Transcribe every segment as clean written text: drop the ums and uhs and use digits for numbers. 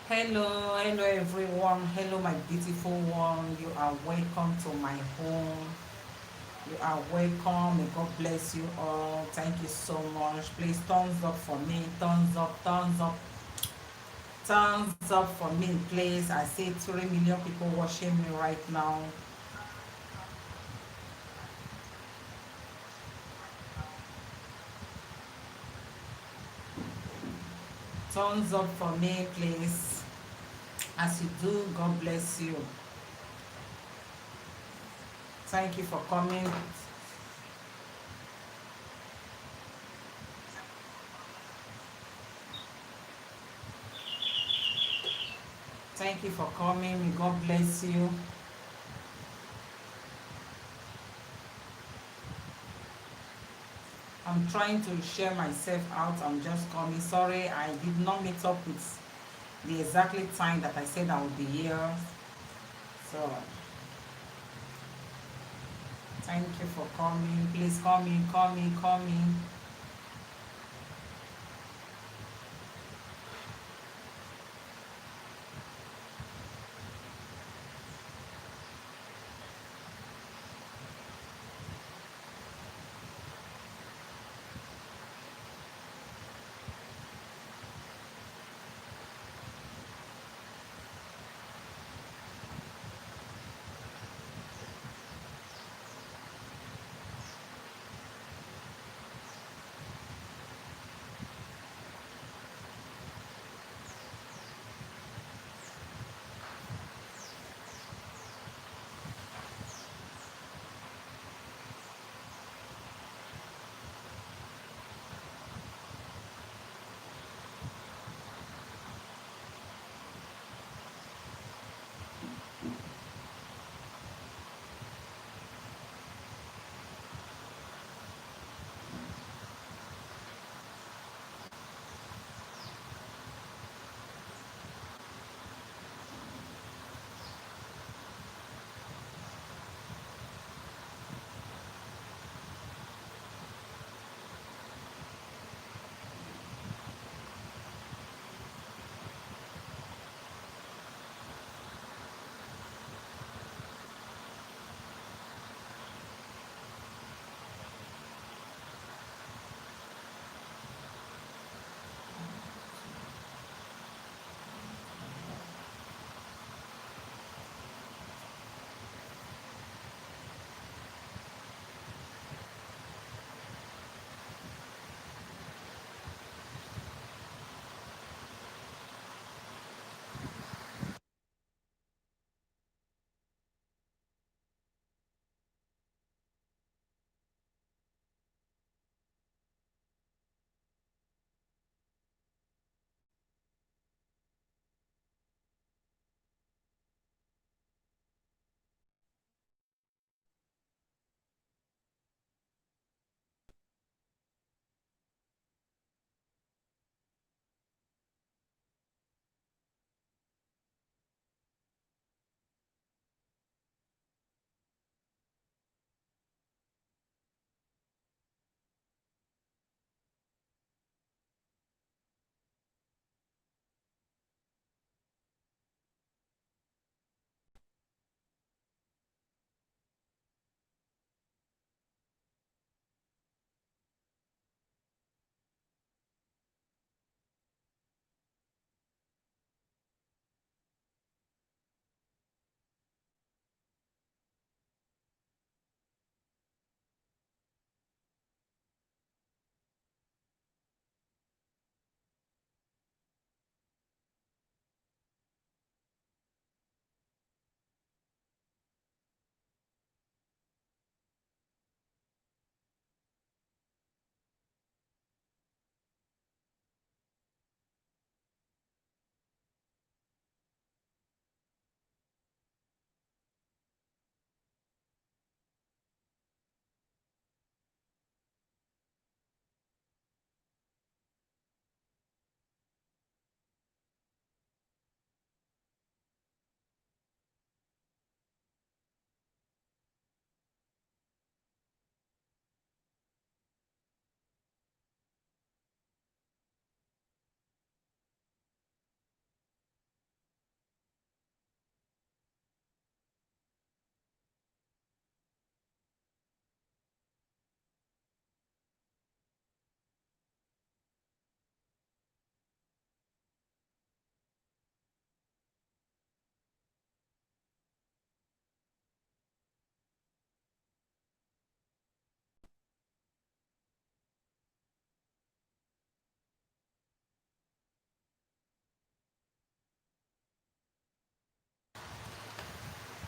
Hello everyone. Hello, my beautiful one. You are welcome to my home. You are welcome. May God bless you all. Thank you so much. Please, thumbs up for me. Thumbs up for me, please. I see 3 million people watching me right now. Thumbs up for me, please. As you do, God bless you. Thank you for coming. Thank you for coming. May God bless you. I'm trying to share myself out. I'm just coming. Sorry, I did not meet up with the exactly time that I said I would be here. So thank you for coming. Please call me.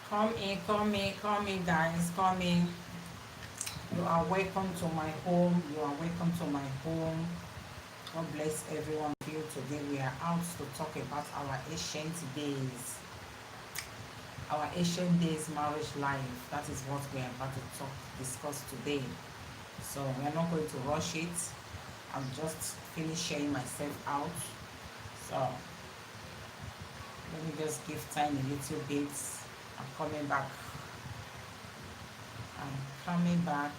Come in, guys. Come in. You are welcome to my home. You are welcome to my home. God bless everyone of you. Today we are out to talk about our ancient days. Our ancient days marriage life. That is what we are about to discuss today. So we are not going to rush it. I'm just finished sharing myself out. So let me just give time a little bit. I'm coming back. I'm coming back.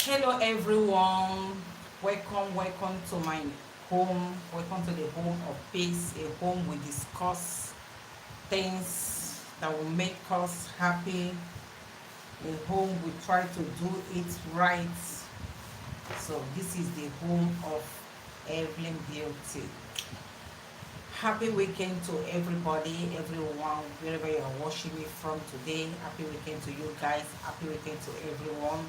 Hello everyone, welcome to my home, welcome to the home of peace, a home we discuss things that will make us happy, a home we try to do it right. So this is the home of Evelyn Beauty. Happy weekend to everybody, everyone, wherever you are watching me from today. Happy weekend to you guys, happy weekend to everyone.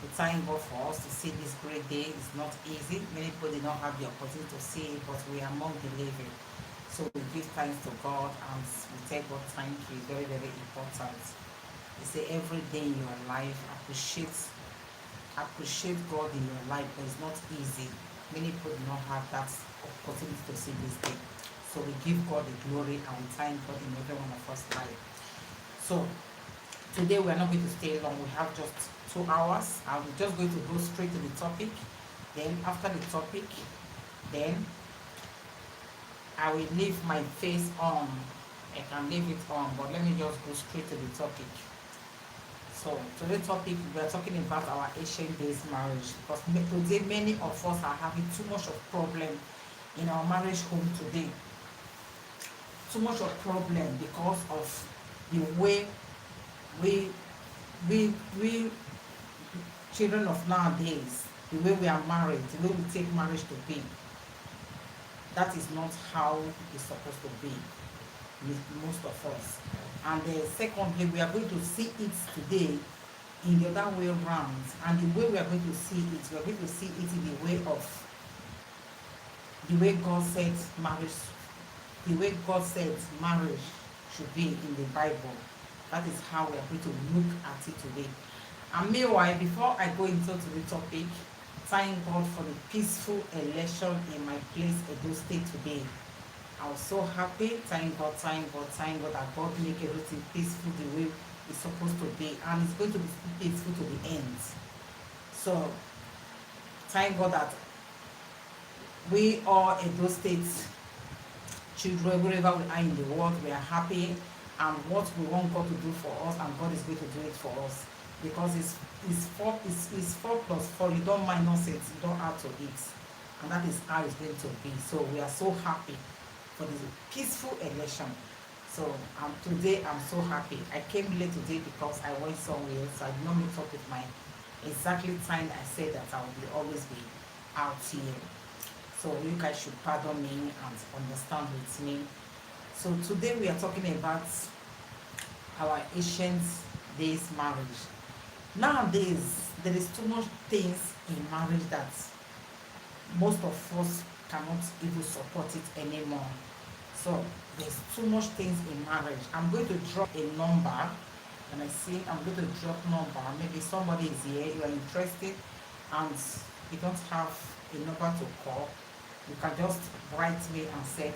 We thank God for us to see this great day. It's not easy. Many people did not have the opportunity to see it, but we are among the living. So we give thanks to God and we tell God thank you. Very, very important. You say every day in your life, appreciate God in your life, but it's not easy. Many people do not have that opportunity to see this day. So we give God the glory and we thank God in every one of us life. So today we are not going to stay long. We have just 2 hours. I'm just going to go straight to the topic. Then after the topic, then I will leave my face on. I can leave it on, but let me just go straight to the topic. So today's topic, we are talking about our ancient days marriage, because today many of us are having too much of problem in our marriage home today. Too much of problem because of the way we children of nowadays, the way we are married, the way we take marriage to be. That is not how it's supposed to be with most of us. And secondly, we are going to see it today in the other way around. And the way we are going to see it, we are going to see it in the way of the way God said marriage, the way God said marriage should be in the Bible. That is how we are going to look at it today. And meanwhile, before I go into the topic, thank God for the peaceful election in my place, Edo State today. I was so happy. Thank God that God make everything peaceful the way it's supposed to be, and it's going to be peaceful to the end. So thank God that we all Edo State children, wherever we are in the world, we are happy, and what we want God to do for us, and God is going to do it for us, because it's 4+4. You don't minus it, you don't add to it, and that is how it's going to be. So we are so happy for this peaceful election. So today I'm so happy. I came late today because I went somewhere, so I did not meet up with my exactly time I said that I will always be out here. So you guys should pardon me and understand with me. So today we are talking about our ancient days marriage. Nowadays, there is too much things in marriage that most of us cannot even support it anymore. So there's too much things in marriage. I'm going to drop a number, and I see I'm going to drop number. Maybe somebody is here, you are interested, and you don't have a number to call. You can just write me and say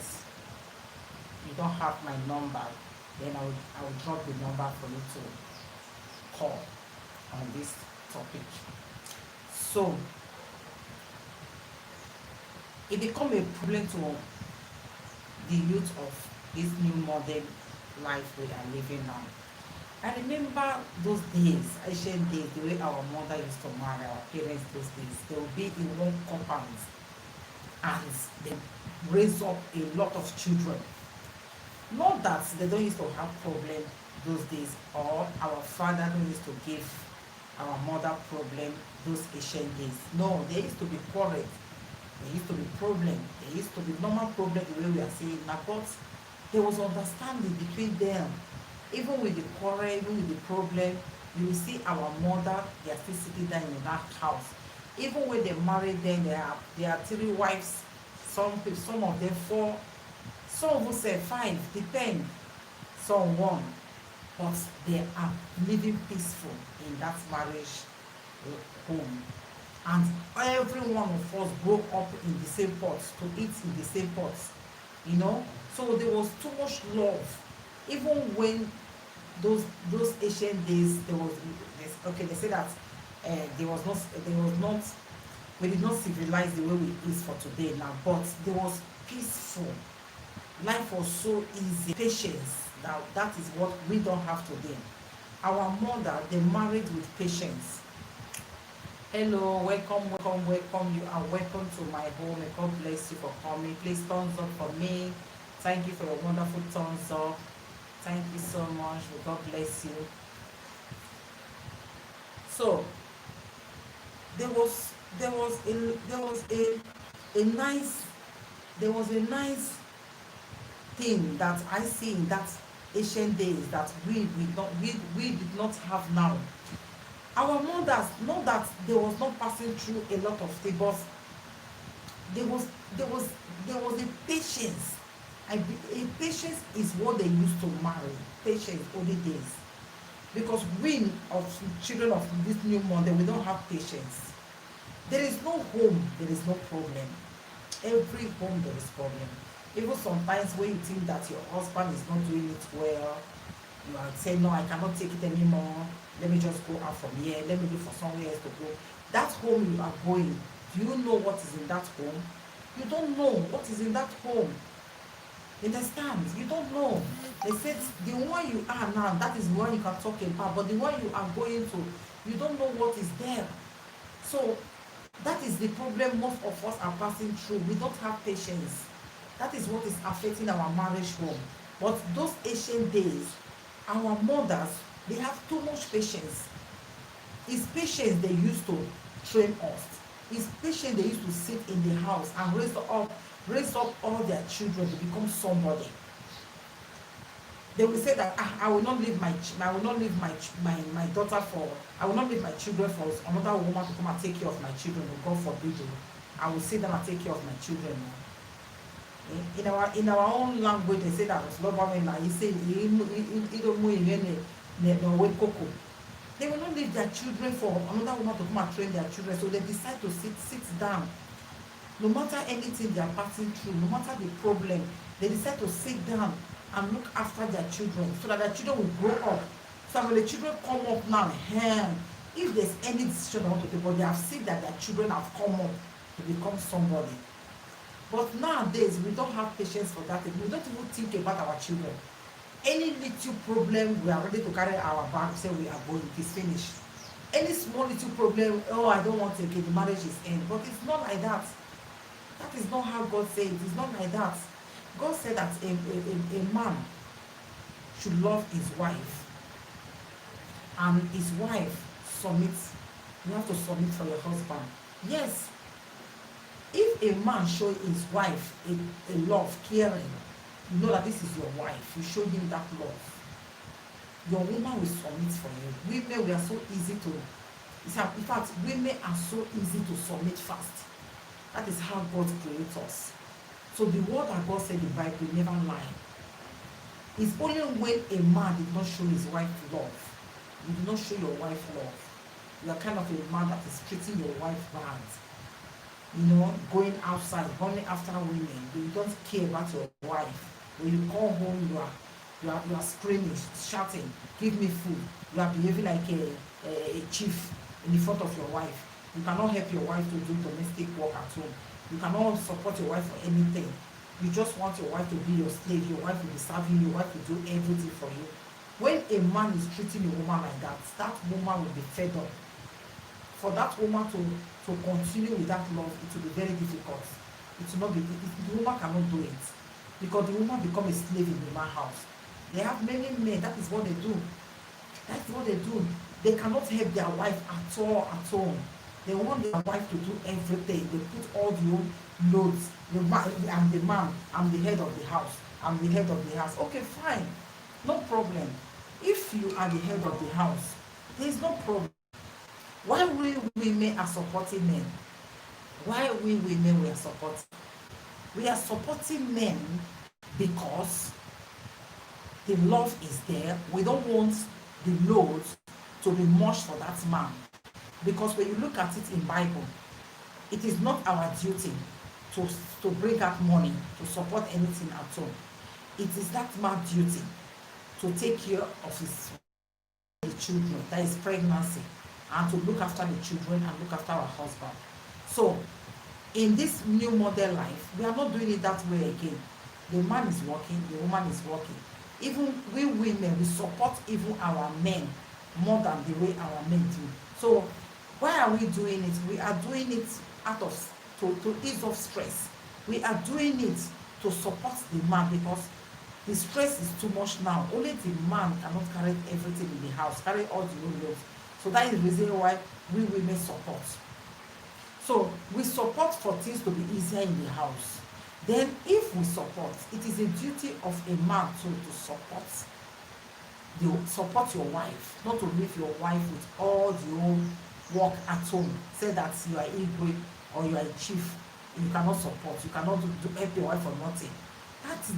you don't have my number. Then I will drop the number for you to call on this topic. So it become a problem to the youth of this new modern life we are living now. I remember those days, ancient days, the way our mother used to marry, our parents those days. They will be in one compound and they raise up a lot of children. Not that they don't used to have problem those days, or our father don't used to give our mother problem those ancient days. No, there used to be quarrel. There used to be problem. There used to be normal problem the way we are saying now, but there was understanding between them. Even with the quarrel, even with the problem, you will see our mother, they are still sitting down in that house. Even when they married them, there are 3 wives, some of them 4, some of them say 5, depend, some 1. But they are living peaceful in that marriage home. And every one of us grew up in the same pot, to eat in the same pot, you know. So there was too much love. Even when those ancient days, there was they say that there was not we did not civilize the way we is for today now, but there was peaceful. Life was so easy. Patience. Now that is what we don't have today. Our mother, they married with patience. Hello, welcome. You are welcome to my home. And God bless you for coming. Please thumbs up for me. Thank you for your wonderful thumbs up. Thank you so much. May God bless you. So there was there was a there was a nice there was a nice thing that I see in that ancient days that we did not have now. Our mothers know that there was not passing through a lot of things, but there was there was there was a patience. A patience is what they used to marry. Patience only days. Because we of children of this new model, we don't have patience. There is no home, there is no problem. Every home there is problem. Even sometimes when you think that your husband is not doing it well, you are saying, no, I cannot take it anymore. Let me just go out from here. Let me look for somewhere else to go. That home you are going, do you know what is in that home? You don't know what is in that home. You understand? You don't know. They said the one you are now, that is the one you can talk about, but the one you are going to, you don't know what is there. So that is the problem most of us are passing through. We don't have patience. That is what is affecting our marriage home. But those ancient days, our mothers, they have too much patience. It's patience they used to train us. It's patience they used to sit in the house and raise up all their children to become somebody. They will say that I will not leave I will not leave my daughter for I will not leave my children for another woman to come and take care of my children. God forbid. I will sit down and take care of my children. In our own language, they say that he say they will not leave their children for another woman to come and train their children. So they decide to sit down. No matter anything they are passing through, no matter the problem, they decide to sit down and look after their children so that their children will grow up. So when the children come up now, if there's any decision they want to take, but they have seen that their children have come up to become somebody. But nowadays, we don't have patience for that. We don't even think about our children. Any little problem, we are ready to carry our bag, say we are going, it's finished. Any small little problem, oh, I don't want to get the marriage is end. But it's not like that. That is not how God said it. It's not like that. God said that a man should love his wife, and his wife submits. You have to submit for your husband. Yes, if a man show his wife a love, caring, you know that this is your wife. You show him that love. Your woman will submit for you. Women, we are so easy to. In fact, women are so easy to submit fast. That is how God creates us. So the word that God said in the Bible never lie. It's only when a man did not show his wife love. You do not show your wife love. You are kind of a man that is treating your wife bad. Going outside, running after women. You don't care about your wife. When you come home, you are screaming, shouting, give me food. You are behaving like a chief in the front of your wife. You cannot help your wife to do domestic work at home. You cannot support your wife for anything. You just want your wife to be your slave. Your wife will be serving you. Your wife will do everything for you. When a man is treating a woman like that woman will be fed up. For that woman to continue with that love, it will be very difficult. It will not be. The woman cannot do it because the woman becomes a slave in the man's house. They have many men. That is what they do. That's what they do. They cannot help their wife at all at home. They want their wife to do everything. They put all the loads. I'm the man. I'm the head of the house. I'm the head of the house. Okay, fine. No problem. If you are the head of the house, there is no problem. Why we women are supporting men? Why we women we are supporting? We are supporting men because the love is there. We don't want the loads to be much for that man. Because when you look at it in Bible, it is not our duty to bring out money to support anything at home. It is that man's duty to take care of the children, that is pregnancy, and to look after the children and look after our husband. So in this new model life, we are not doing it that way again. The man is working, the woman is working. Even we women, we support even our men more than the way our men do. So Why are we doing it? We are doing it out of to ease off stress. We are doing it to support the man because the stress is too much now. Only the man cannot carry everything in the house, carry all the loads. So that is the reason why we women support. So we support for things to be easier in the house. Then if we support, it is a duty of a man to support your wife, not to leave your wife with all the whole work at home. Say that you are Igwe or you are a chief, you cannot support, you cannot help your wife for nothing.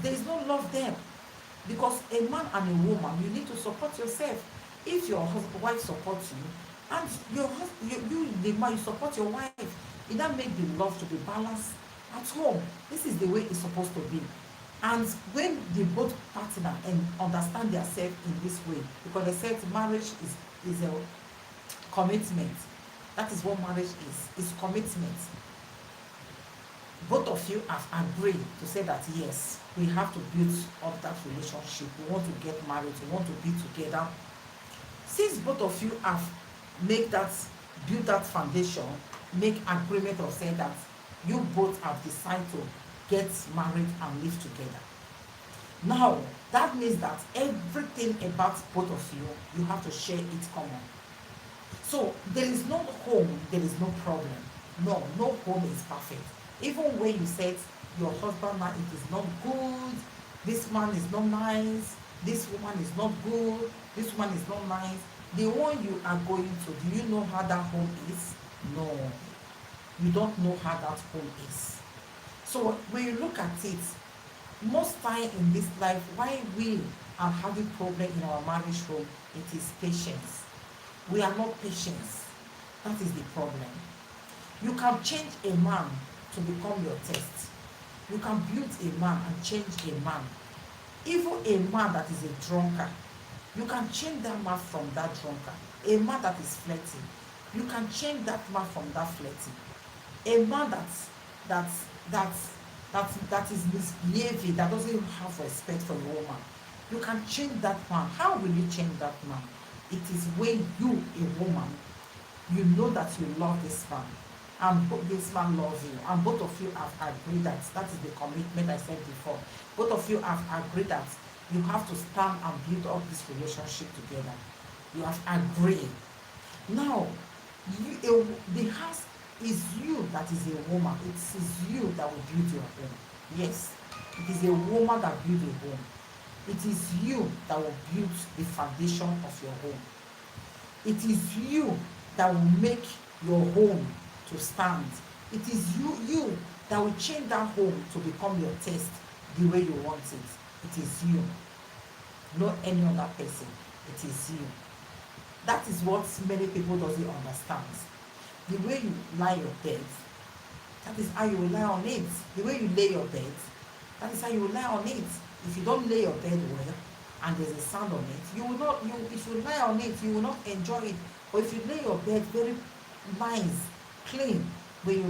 There is no love there. Because a man and a woman, you need to support yourself. If your wife supports you, and the man, you support your wife, it that make the love to be balanced at home. This is the way it's supposed to be. And when the both partner and understand themselves in this way, because they said marriage is a commitment. That is what marriage is commitment. Both of you have agreed to say that yes, we have to build up that relationship. We want to get married, we want to be together. Since both of you have built that foundation, make agreement of saying that you both have decided to get married and live together. Now, that means that everything about both of you, you have to share it common. So there is no home, there is no problem. No home is perfect. Even when you said your husband, now it is not good, this man is not nice, this woman is not good, this woman is not nice, the one you are going to, do you know how that home is? No, you don't know how that home is. So when you look at it, most time in this life, why we are having problem in our marriage home, it is patience. We are not patient. That is the problem. You can change a man to become your test. You can build a man and change a man. Even a man that is a drunkard, you can change that man from that drunkard. A man that is flirting, you can change that man from that flirting. A man that is misbehaving, that doesn't have respect for a woman, you can change that man. How will you change that man? It is when you, a woman, you know that you love this man and this man loves you, and both of you have agreed that is the commitment I said before. Both of you have agreed that you have to stand and build up this relationship together. You have agreed. Now, the house is you that is a woman. It is you that will build your home. Yes, it is a woman that builds a home. It is you that will build the foundation of your home. It is you that will make your home to stand. It is you that will change that home to become your taste the way you want it. It is you, not any other person. It is you. That is what many people doesn't understand. The way you lie your bed, that is how you will lie on it. The way you lay your bed, that is how you will lie on it. If you don't lay your bed well and there's a sand on it, if you lie on it, you will not enjoy it. But if you lay your bed very nice, clean, when you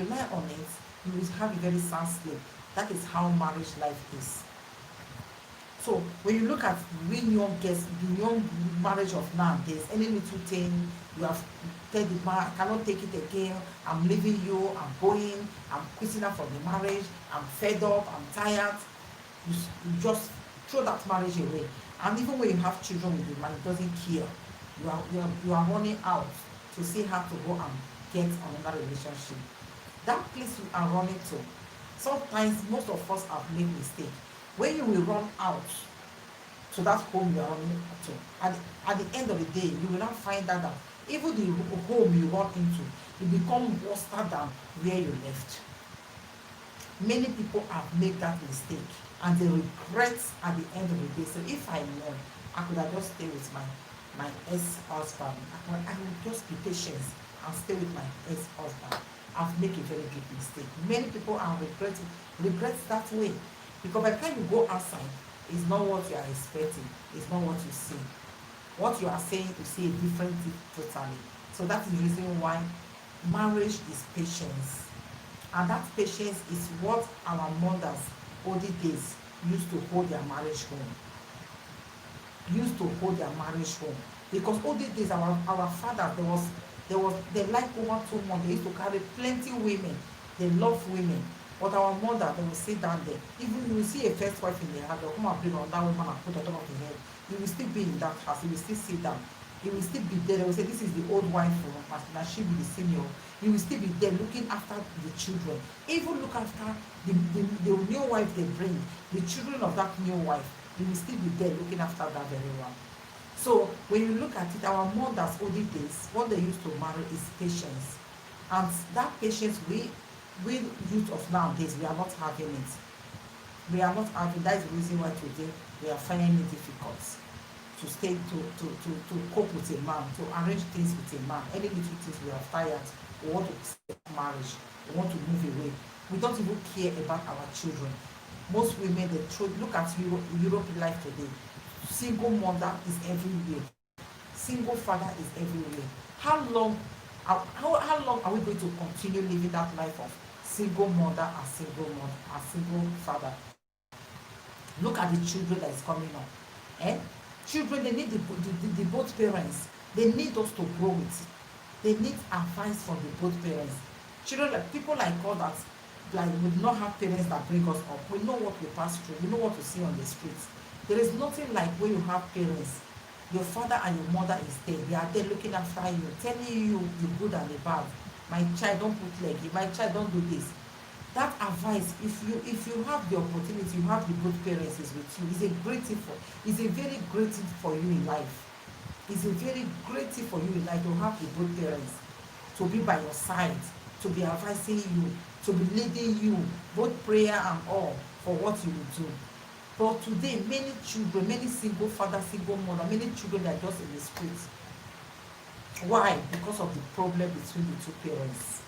lie on it, you will have a very sound sleep. That is how marriage life is. So when you look at the young marriage of nowadays, any little thing you have said, the man, I cannot take it again, I'm leaving you, I'm going, I'm quitting out from the marriage, I'm fed up, I'm tired. You just throw that marriage away. And even when you have children with the man, it doesn't care. You are running out to see how to go and get another relationship. That place you are running to, sometimes most of us have made mistakes. When you will run out to that home you are running to, at the end of the day, you will not find out that even the home you run into, it becomes worse than where you left. Many people have made that mistake and they regret at the end of the day. So if I know, I could have just stayed with my ex-husband. I will just be patient and stay with my ex-husband. I've made a very big mistake. Many people are regrets that way. Because by the time you go outside, it's not what you are expecting. It's not what you see. What you are saying, you see a different thing totally. So that is the reason why marriage is patience. And that patience is what our mothers, older days, used to hold their marriage home. Because older days, our father, there was They like over 2 months. They used to carry plenty women. They love women. But our mother, they will sit down there. Even you will see a first wife in the house, they'll come and bring on that woman and put on top of the head. You will still be in that house. You will still sit down. You will still be there. They will say, this is the old wife from now she be the senior. You will still be there looking after the children. Even look after the new wife they bring, the children of that new wife. You will still be there looking after that very one. So when you look at it, our mothers olden days, what they used to marry is patience. And that patience, we youth of nowadays, we are not having it. We are not having. That is the reason why today we are finding it difficult to stay to cope with a man, to arrange things with a man. Any little things we are tired, we want to stay marriage, we want to move away. We don't even care about our children. Most women, they look at Europe life today. Single mother is everywhere. Single father is everywhere. How long are we going to continue living that life of single mother and single father? Look at the children that is coming up. Children, they need the both parents. They need us to grow with it. They need advice from the both parents. Children, like people like us that like we not have parents that bring us up. We know what we pass through. We know what to see on the streets. There is nothing like when you have parents. Your father and your mother is there. They are there looking after you, telling you the good and the bad. My child, don't put leg. My child, don't do this. That advice, if you have the opportunity, you have the good parents is with you. It's a great thing it's a very great thing for you in life. It's a very great thing for you in life to have the good parents, to be by your side, to be advising you, to be leading you, both prayer and all, for what you will do. But today, many children, many single father, single mother, many children are just in the streets. Why? Because of the problem between the two parents.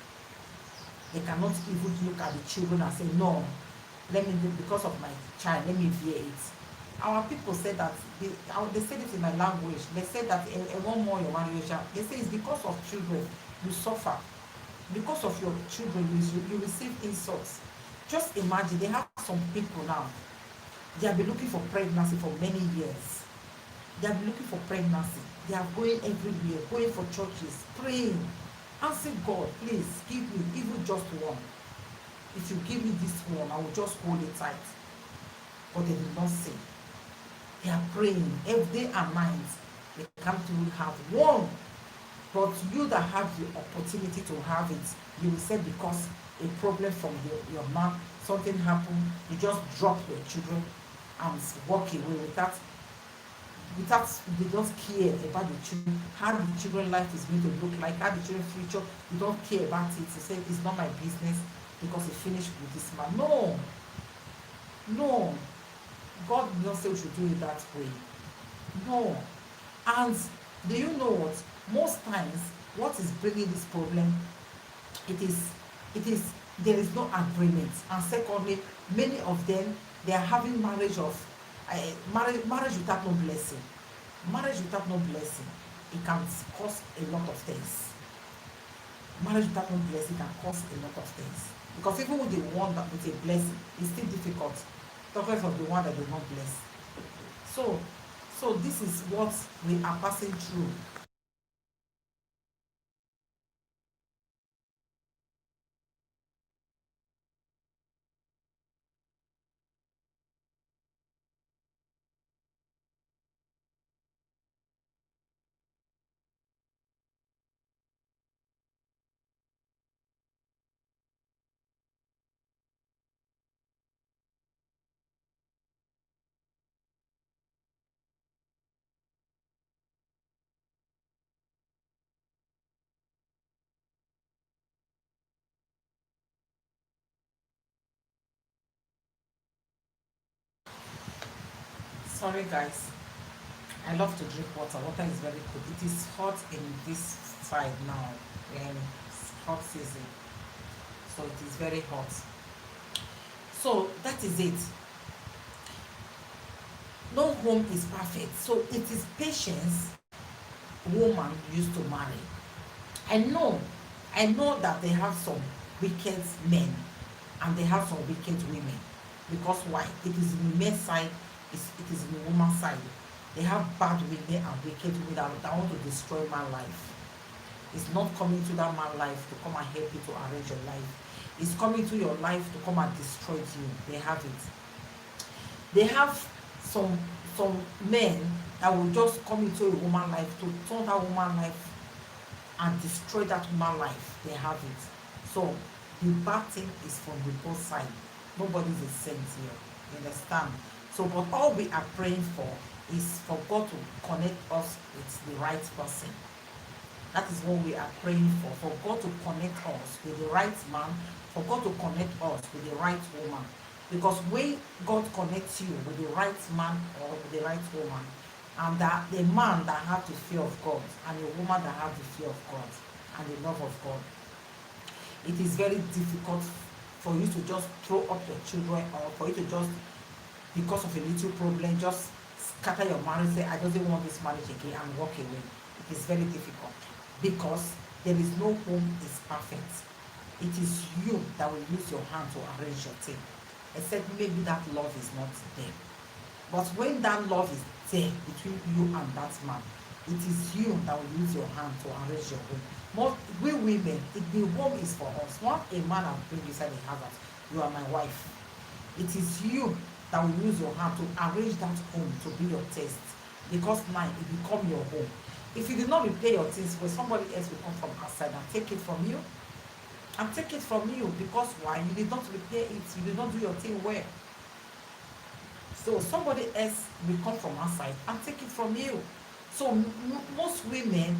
They cannot even look at the children and say, no, let me do because of my child, let me bear it. Our people said that, they said it in my language, they said that one more, they say it's because of children you suffer. Because of your children, you receive insults. Just imagine, they have some people now, they have been looking for pregnancy for many years. They have been looking for pregnancy. They are going everywhere, going for churches, praying, asking God, please give me even just one. If you give me this one, I will just hold it tight. But they did not say. They are praying every day and night. They can't even have one. But you that have the opportunity to have it, you will say because a problem from your mom, something happened, you just drop your children and walk away without they don't care about the children, how the children life is going to look like, how the children future. You don't care about it. You say it's not my business because he finished with this man. No, God did not say we should do it that way. No. And do you know what? Most times, what is bringing this problem? It is there is no agreement. And secondly, many of them, they are having marriage without no blessing. Marriage without no blessing, it can cause a lot of things. Marriage without no blessing can cause a lot of things. Because even with the one that with a blessing, it's still difficult. Talking of the one that does not bless. So this is what we are passing through. Sorry guys, I love to drink water. Water is very good. It is hot in this side now, and it's hot season, so it is very hot. So that is it. No home is perfect, so it is patience woman used to marry. I know that they have some wicked men and they have some wicked women. Because why? It is in the men's side, it is in the woman's side. They have bad women and wicked women that want to destroy my life. It's not coming to that man's life to come and help you to arrange your life. It's coming to your life to come and destroy you. They have it. They have some some men that will just come into a woman's life to turn that woman's life and destroy that woman's life. They have it. So the bad thing is from the both side. Nobody's a saint here. You understand? So, but all we are praying for is for God to connect us with the right person. That is what we are praying for God to connect us with the right man, for God to connect us with the right woman. Because when God connects you with the right man or with the right woman, and that the man that have the fear of God and the woman that have the fear of God and the love of God, it is very difficult for you to just throw up your children, or for you to just, because of a little problem, just scatter your marriage, say, I don't want this marriage again, and walk away. It is very difficult because there is no home is perfect. It is you that will use your hand to arrange your thing, except maybe that love is not there. But when that love is there between you and that man, it is you that will use your hand to arrange your home. More, we women, the home is for us. Not a man will bring you inside the house, you are my wife. It is you that will use your hand to arrange that home to be your taste, because now it become your home. If you did not repair your things, well, somebody else will come from outside and take it from you. And take it from you, because why? You did not repair it, you did not do your thing well. So somebody else will come from outside and take it from you. So most women,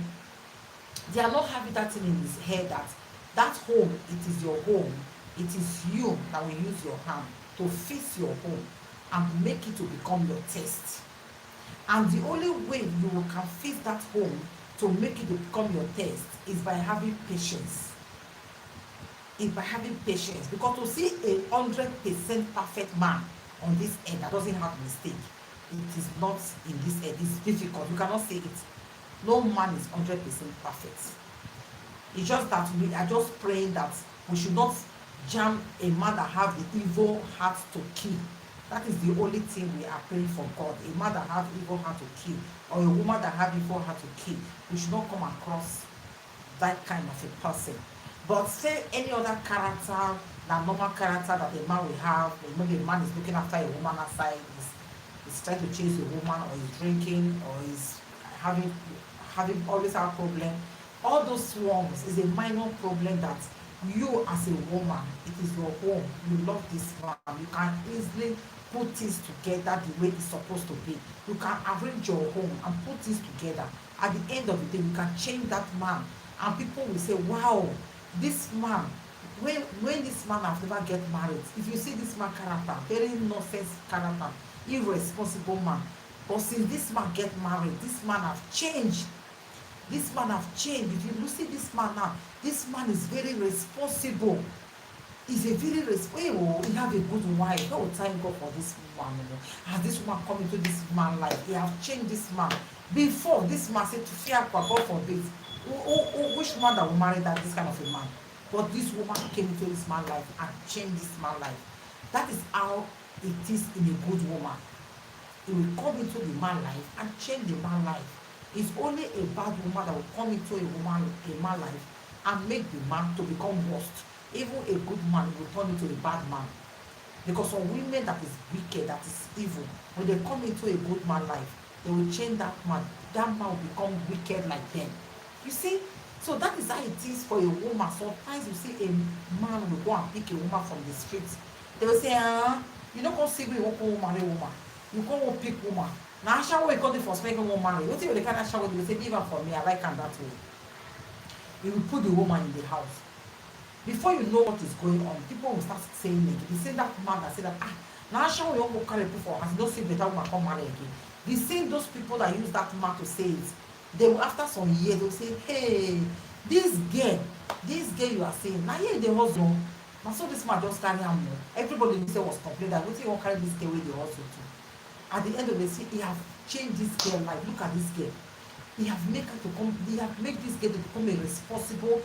they are not having that thing in his head that that home, it is your home. It is you that will use your hand to fix your home and make it to become your taste. And the only way you can fix that home to make it to become your taste is by having patience. Is by having patience. Because to see a 100% perfect man on this earth that doesn't have mistake, it is not in this earth. It's difficult. You cannot say it. No man is 100% perfect. It's just that we are just praying that we should not jam a man that have the evil heart to kill. That is the only thing we are praying for God. A man that have evil heart to kill, or a woman that have evil heart to kill. We should not come across that kind of a person. But say any other character, that normal character that a man will have, maybe a man is looking after a woman outside, is trying to chase a woman, or is drinking, or is having always have problem. All those ones is a minor problem that you as a woman, it is your home. You love this man. You can easily put things together the way it's supposed to be. You can arrange your home and put things together. At the end of the day, you can change that man, and people will say, wow, this man, when this man has never get married, if you see this man character, very nonsense character, irresponsible man, but since this man get married, this man have changed. This man have changed. If you see this man now, this man is very responsible. He's a very responsible. He have a good wife. Oh, thank God for this man. As this woman come into this man's life, he have changed this man. Before, this man said to fear God forbid. Which man that will marry this kind of a man? But this woman came into this man's life and changed this man's life. That is how it is in a good woman. It will come into the man's life and change the man's life. It's only a bad woman that will come into a man's life and make the man to become worst. Even a good man will turn into a bad man. Because some women that is wicked, that is evil, when they come into a good man's life, they will change that man. That man will become wicked like them. You see? So that is how it is for a woman. Sometimes you see a man will go and pick a woman from the streets. They will say, you don't go see me, you won't go marry a woman. You can't pick woman. Now, shower we got it for making one marry. What if they can't shower? They say, leave her for me. I like her that way. You will put the woman in the house. Before you know what is going on, people will start saying it. They say that man that say that, now shower we won't carry people for us. Don't see better woman come marry again. The same those people that use that man to say it, they will, after some years, they will say, hey, this girl you are saying, now here they hustle. Now so this man just carry him. Everybody say was complaining that what you want carry this girl with the hustle too. At the end of the day, he have changed this girl life. Look at this girl. He have made her to come. He have made this girl to become a responsible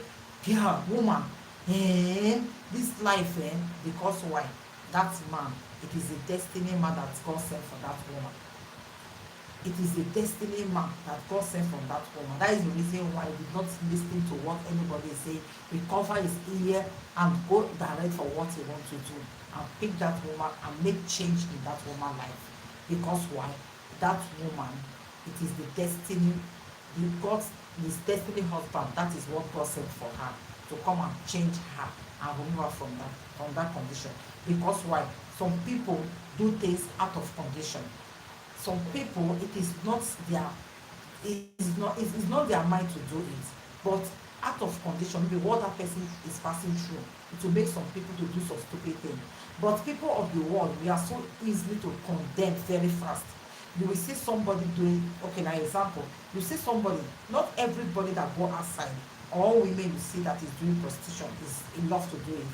girl, woman. And this life, because why? That man, it is a destiny man that God sent for that woman. It is a destiny man that God sent from that woman. That is the reason why we did not listen to what anybody is saying. We cover his ear and go direct for what he wants to do and pick that woman and make change in that woman's life. Because why? That woman, it is the destiny, his destiny husband, that is what God sent for her, to come and change her and remove her from that condition. Because why? Some people do things out of condition. Some people, it's not their mind to do it, but out of condition, maybe what that person is passing through, it will make some people to do some stupid thing. But people of the world, we are so easily to condemn very fast. You will see somebody doing, okay, now example, you see somebody, not everybody that go outside, all women you see that is doing prostitution is enough to do it.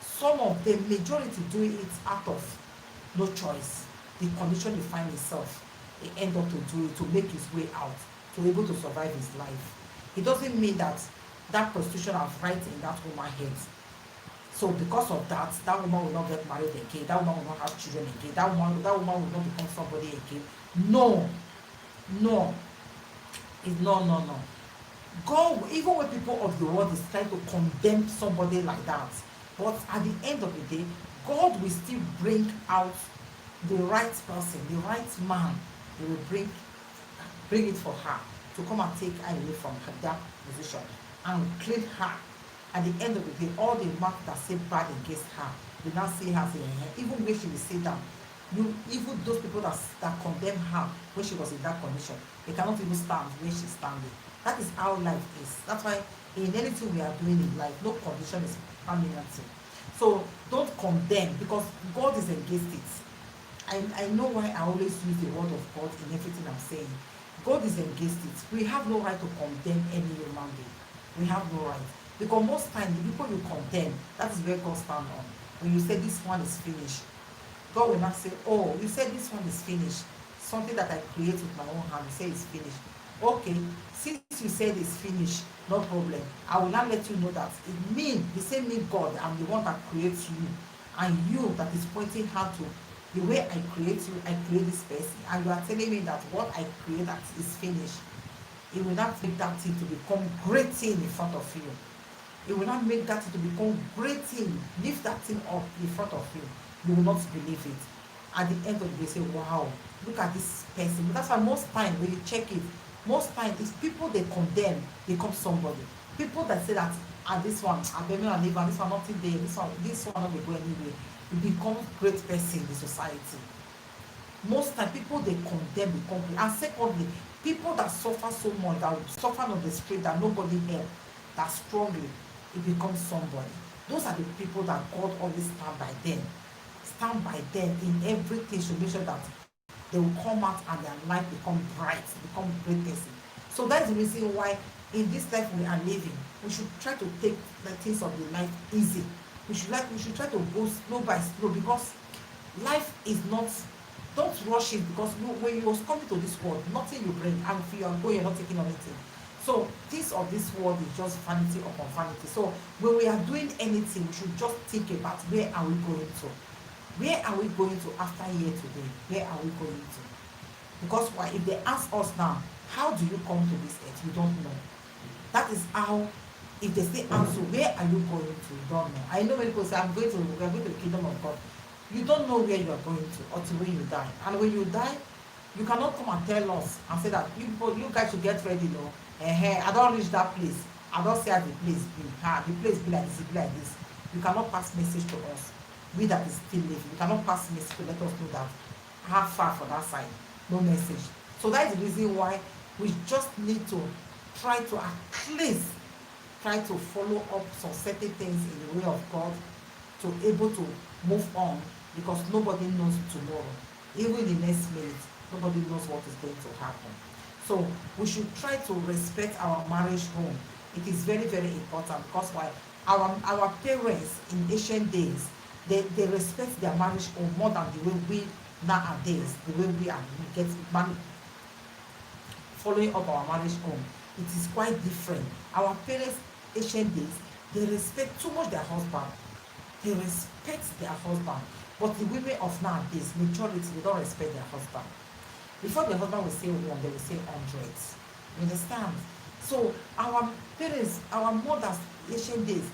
Some of the majority do it out of no choice. The condition he find himself, he end up to do it to make his way out, to be able to survive his life. It doesn't mean that that prostitution have right in that woman's head. So because of that, that woman will not get married again, that woman will not have children again, that woman will not become somebody again. No. No. No. God, even when people of the world is trying to condemn somebody like that, but at the end of the day, God will still bring out the right person, the right man. He will bring it for her to come and take her away from that position and clean her. At the end of the day, all the mark that say bad against her, will now see her saying, even when she will sit down, even those people that condemn her when she was in that condition, they cannot even stand where she's standing. That is how life is. That's why in anything we are doing in life, no condition is permanent. So don't condemn, because God is against it. I know why I always use the word of God in everything I'm saying. God is against it. We have no right to condemn any human being. We have no right. Because most times the people you condemn, that is where God stands on. When you say this one is finished, God will not say, oh, you said this one is finished. Something that I create with my own hand, you say it's finished. Okay, since you said it's finished, no problem. I will not let you know that it means, the same me God, I'm the one that creates you. And you that is pointing hand to, the way I create you, I create this person. And you are telling me that what I create that is finished. It will not make that thing to become great thing in front of you. It will not make that thing to become great thing. Lift that thing up in front of you. You will not believe it. At the end of the day, say, wow, look at this person. But that's why most time when you check it, most time it's people they condemn become somebody. People that say that, this one, I don't know, this one nothing there, this one not go anywhere. You become great person in the society. Most time people they condemn become great. And secondly, people that suffer so much, that suffer on the street, that nobody help, that struggling, it becomes somebody. Those are the people that God always stand by them. Stand by them in everything to make sure that they will come out and their life become bright, become great person. So that's the reason why in this life we are living, we should try to take the things of the life easy. We should try to go slow by slow, because life is not, don't rush it, because when you was coming to this world, nothing you bring, and if you are going, you're not taking anything. So things of this world is just vanity upon vanity. So when we are doing anything, we should just think about where are we going to? Where are we going to after here today? Where are we going to? Because why? If they ask us now, how do you come to this earth? You don't know. That is how, if they say answer, where are you going to? You don't know. I know many people say, we are going to the kingdom of God. You don't know where you are going to until when you die. And when you die, you cannot come and tell us and say that you guys should get ready, no? I don't reach that place. I don't say how the place be. The place be like this, it be like this. You cannot pass message to us. We that is still living, you cannot pass message to let us know that how far for that side. No message. So that is the reason why we just need to try to at least try to follow up some certain things in the way of God, to able to move on, because nobody knows tomorrow. Even the next minute, nobody knows what is going to happen. So we should try to respect our marriage home. It is very, very important, because why? Our parents in ancient days, they respect their marriage home more than the way we nowadays, the way we get married, following up our marriage home. It is quite different. Our parents ancient days, they respect too much their husband. They respect their husband. But the women of nowadays, majority, they don't respect their husband. Before the husband will say one, they will say hundreds. You understand? So our parents, our mothers, ancient days,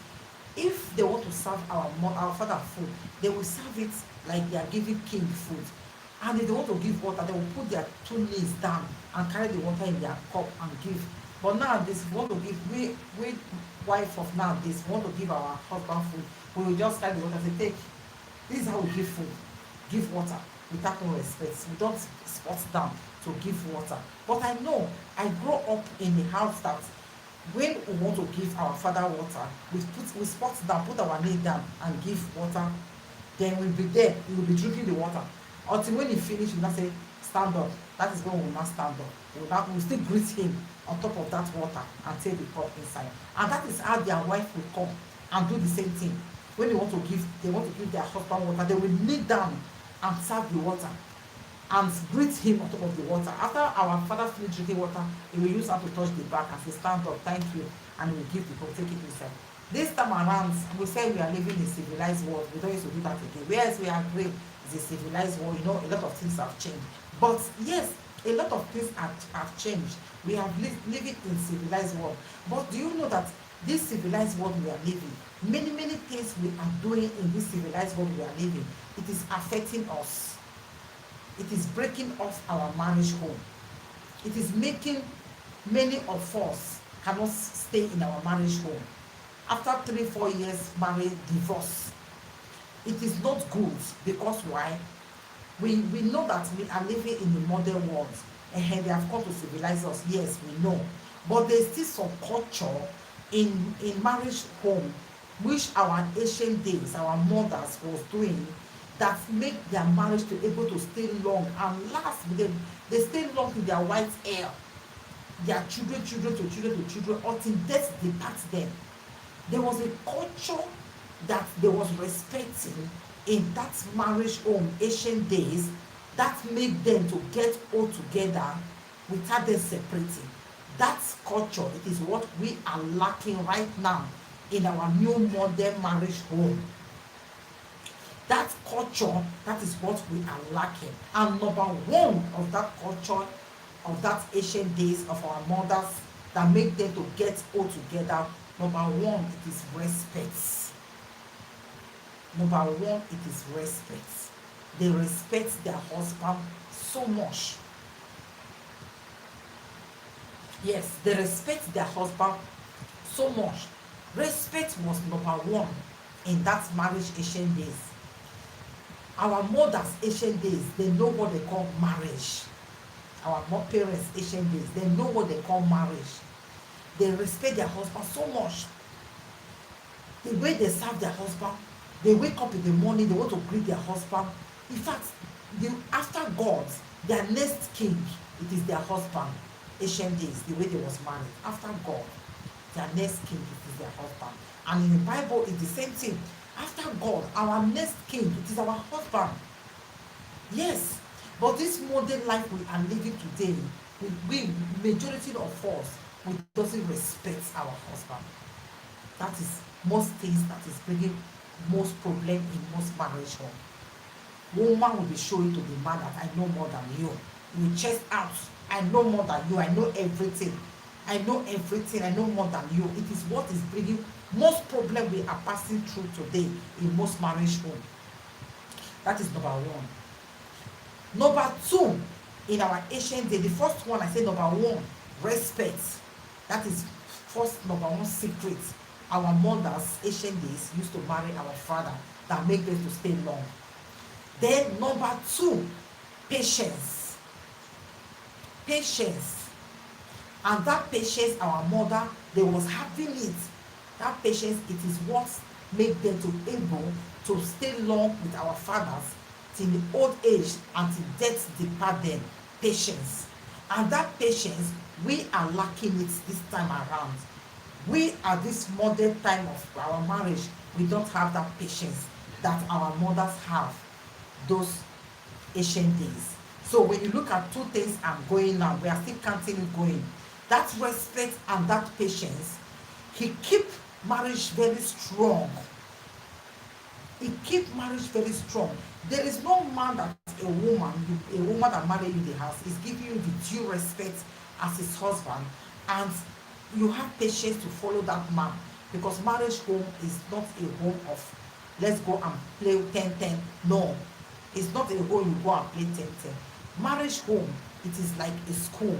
if they want to serve our father food, they will serve it like they are giving king food. And if they want to give water, they will put their two knees down and carry the water in their cup and give. But nowadays, if we want to give, we wife of nowadays want to give our husband food, we will just carry the water and say, take. This is how we give food, give water without no respect. We don't squat down to give water. But I know I grew up in a house that when we want to give our father water, we squat down, put our knee down and give water. Then we'll be there, we will be drinking the water. Until when he finish, we will not say, stand up. That is when we will not stand up. We will still greet him on top of that water and take the cup inside. And that is how their wife will come and do the same thing. When they want to give their husband water, they will kneel down and serve the water and greet him on top of the water. After our father finish drinking water, he will use her to touch the back and say, stand up, thank you, and he will give the cup, take it inside. This time around, we say we are living in a civilized world. We don't used to do that again. Whereas we agree it's a civilized world, a lot of things have changed. But yes, a lot of things have changed. We are living in civilized world. But do you know that this civilized world we are living, many things we are doing in this civilized world we are living, it is affecting us. It is breaking off our marriage home. It is making many of us cannot stay in our marriage home. After 3-4 years married, divorce. It is not good because why? We know that we are living in the modern world and they have come to civilize us. Yes, we know. But there's still some culture in marriage home which our ancient days, our mothers was doing that make their marriage to able to stay long and last with them. They stay long in their white hair. Their children until death departs them. There was a culture that they was respecting in that marriage home ancient days that made them to get all together without them separating. That culture, it is what we are lacking right now in our new modern marriage home. That culture, that is what we are lacking. And number one of that culture, of that ancient days of our mothers that make them to get all together, number one, it is respect. Number one, it is respect. They respect their husband so much. Yes, they respect their husband so much. Respect was number one in that marriage ancient days. Our mothers ancient days, they know what they call marriage. Our parents ancient days, they know what they call marriage. They respect their husband so much. The way they serve their husband, they wake up in the morning, they want to greet their husband. In fact, after God, their next king, it is their husband. Ancient days, the way they was married. After God, their next king, it is their husband. And in the Bible, it's the same thing. After God, our next king, it is our husband. Yes, but this modern life we are living today, we majority of us, we doesn't respect our husband. That is most things that is bringing most problem in most marriage home. Woman will be showing to the man that I know more than you. You chest out, I know more than you, I know everything. I know everything, I know more than you. It is what is bringing most problem we are passing through today in most marriage home. That is number one. Number two, in our ancient day, the first one I said number one, respect. That is first number one secret. Our mothers ancient days used to marry our father that make them to stay long. Then number two, patience. Patience. And that patience, our mother, they was having it. That patience, it is what make them to able to stay long with our fathers till the old age until death depart them. Patience. And that patience, we are lacking it this time around. We at this modern time of our marriage, we don't have that patience that our mothers have those ancient days. So when you look at two things I'm going now, we are still counting going. That respect and that patience, he keep marriage very strong. He keep marriage very strong. There is no man that a woman, a woman that married you in the house, is giving you the due respect as his husband, and you have patience to follow that man, because marriage home is not a home of let's go and play 10-10. No, it's not a home you go and play 10-10. Marriage home, it is like a school.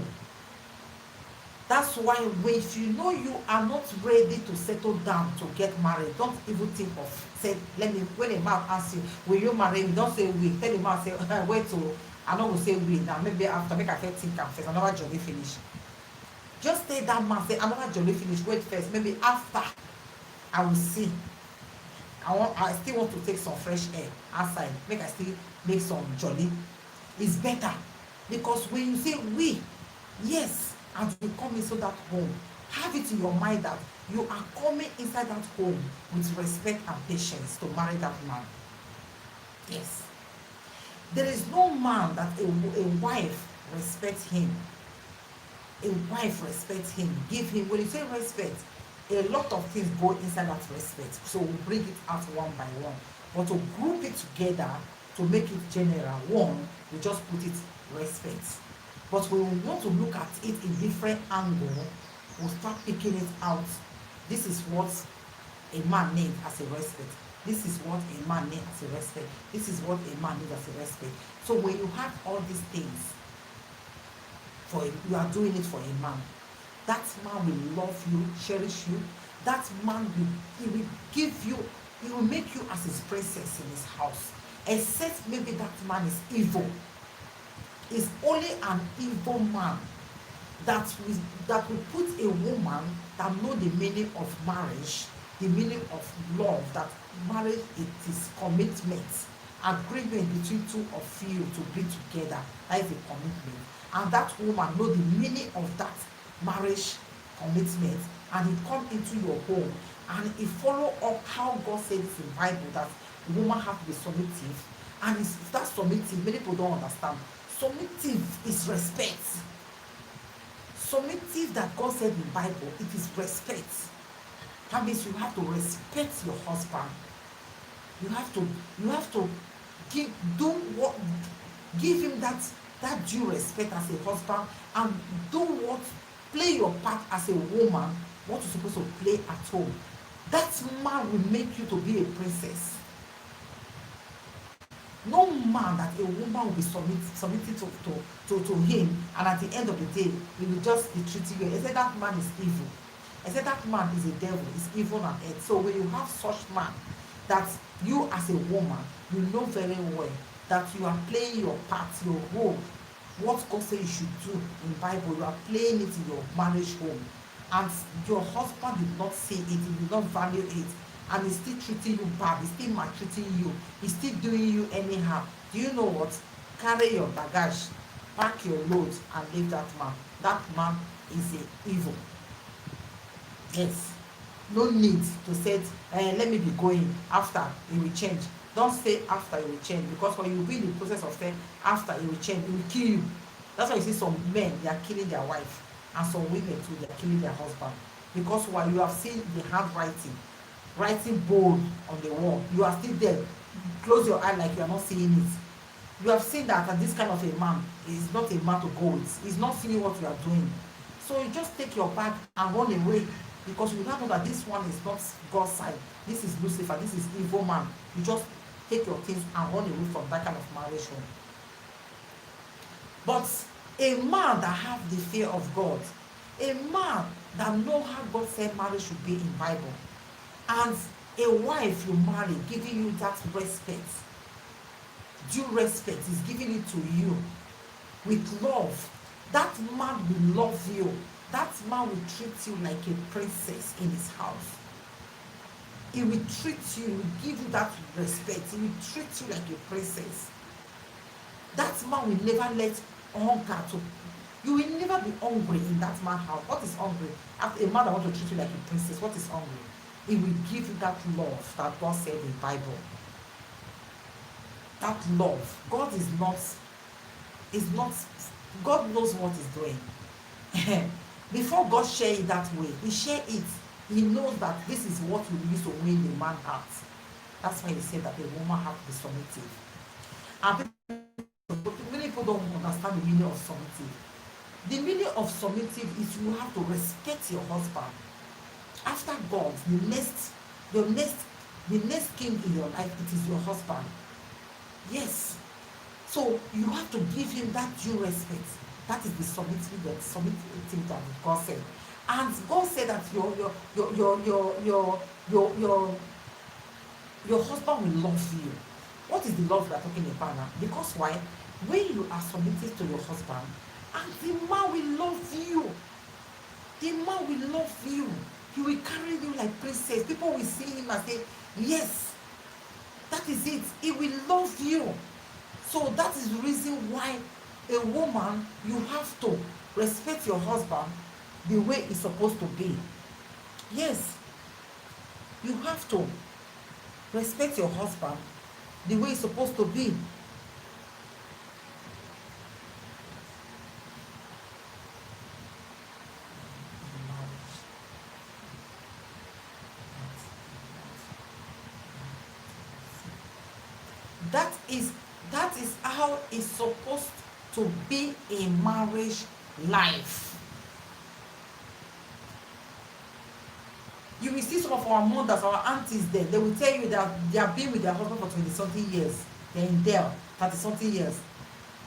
That's why if you know you are not ready to settle down to get married, don't even think of say, let me, when a man asks you, will you marry me? Don't say we. Tell the man, say, wait till, I know we say we, now maybe after, make I first think am first, another jolly finish. Just tell that man, say, another jolly finish, wait first, maybe after, I will see. I still want to take some fresh air outside, make I still make some jolly. It's better, because when you say we, yes, and you come into that home, have it in your mind that you are coming inside that home with respect and patience to marry that man. Yes. There is no man that a wife respects him. A wife respects him. Give him, when you say respect, a lot of things go inside that respect. So we'll bring it out one by one. But to group it together, to make it general, one, we just put it respect. But when we want to look at it in different angle, we'll start picking it out. This is what a man needs as a respect. This is what a man needs as a respect. This is what a man needs as a respect. So when you have all these things, you are doing it for a man. That man will love you, cherish you. That man will give you, he will make you as his princess in his house. Except maybe that man is evil. It's only an evil man that will put a woman that know the meaning of marriage, the meaning of love, that marriage, it is commitment, agreement between two of you to be together. That is a commitment. And that woman know the meaning of that marriage commitment, and it come into your home, and it follow up how God says in the Bible that the woman have to be submissive. And it's that submissive, many people don't understand. Submissive is respect. Submissive that God said in the Bible, it is respect. That means you have to respect your husband. You have to give him that due respect as a husband, and play your part as a woman, what you're supposed to play at home. That man will make you to be a princess. No man that a woman will be submitting to him, and at the end of the day, he will just be treating you. I said that man is evil. I said that man is a devil, is evil and earth. So when you have such man, that you as a woman, you know very well that you are playing your part, your role, what God says you should do in the Bible, you are playing it in your marriage home, and your husband did not see it, he did not value it, and he's still treating you bad, he's still maltreating you, he's still doing you anyhow. Do you know what? Carry your baggage, pack your load, and leave that man. That man is evil. Yes. No need to say, let me be going, after he will change. Don't say after he will change, because when you be in the process of saying after he will change, he will kill you. That's why you see some men, they are killing their wife, and some women too, they are killing their husband. Because while you have seen the handwriting, writing bold on the wall, you are still there. Close your eye like you are not seeing it. You have seen that this kind of a man is not a man to go with. He's not seeing what you are doing. So you just take your bag and run away, because you now know that this one is not God's side. This is Lucifer. This is evil man. You just take your things and run away from that kind of marriage home. But a man that have the fear of God, a man that know how God said marriage should be in Bible, and a wife you marry giving you that respect, due respect, is giving it to you with love, that man will love you. That man will treat you like a princess in his house. He will treat you, he will give you that respect, he will treat you like a princess. That man will never let hunger to, you will never be hungry in that man's house. What is hungry? After a man that wants to treat you like a princess, what is hungry? He will give you that love that God said in the Bible. That love. God is not, God knows what he's doing. Before God share it that way, he share it. He knows that this is what will use to win the man's heart. That's why he said that a woman has to be submissive. And but many people don't understand the meaning of submissive. The meaning of submissive is you have to respect your husband. After God, your next, the next king in your life, it is your husband. Yes. So you have to give him that due respect. That is the submitting that God said. And God said that your husband will love you. What is the love we are talking about now? Because why? When you are submitted to your husband, and the man will love you. The man will love you. He will carry you like princess. People will see him and say, yes, that is it. He will love you. So that is the reason why a woman, you have to respect your husband the way it's supposed to be. Yes, you have to respect your husband the way it's supposed to be. That is that is how it's supposed to be in marriage life. You will see some of our mothers, our aunties there, they will tell you that they have been with their husband for 20 something years. They're in there 30 something years.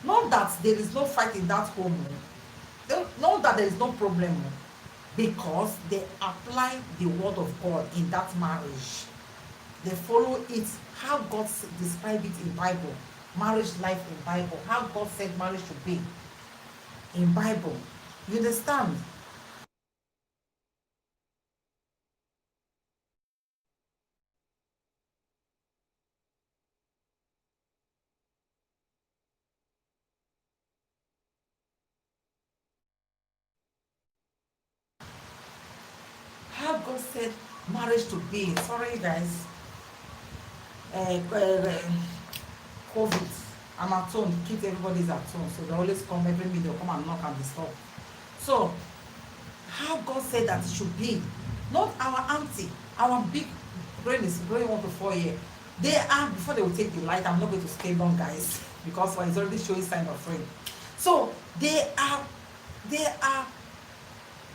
Not that there is no fight in that home, not that there is no problem, because they apply the word of God in that marriage. They follow it, how God described it in Bible, marriage life in Bible, how God said marriage should be in Bible. You understand? How God said marriage to be. Sorry guys, COVID. I'm at home. Kids, everybody's at home, so they always come every minute. They'll come and knock and disturb. So how God said that it should be. Not our auntie, our big brain is growing 1 to 4 years. They are, before they will take the light, I'm not going to stay long, guys, because it's already showing sign of rain. So they are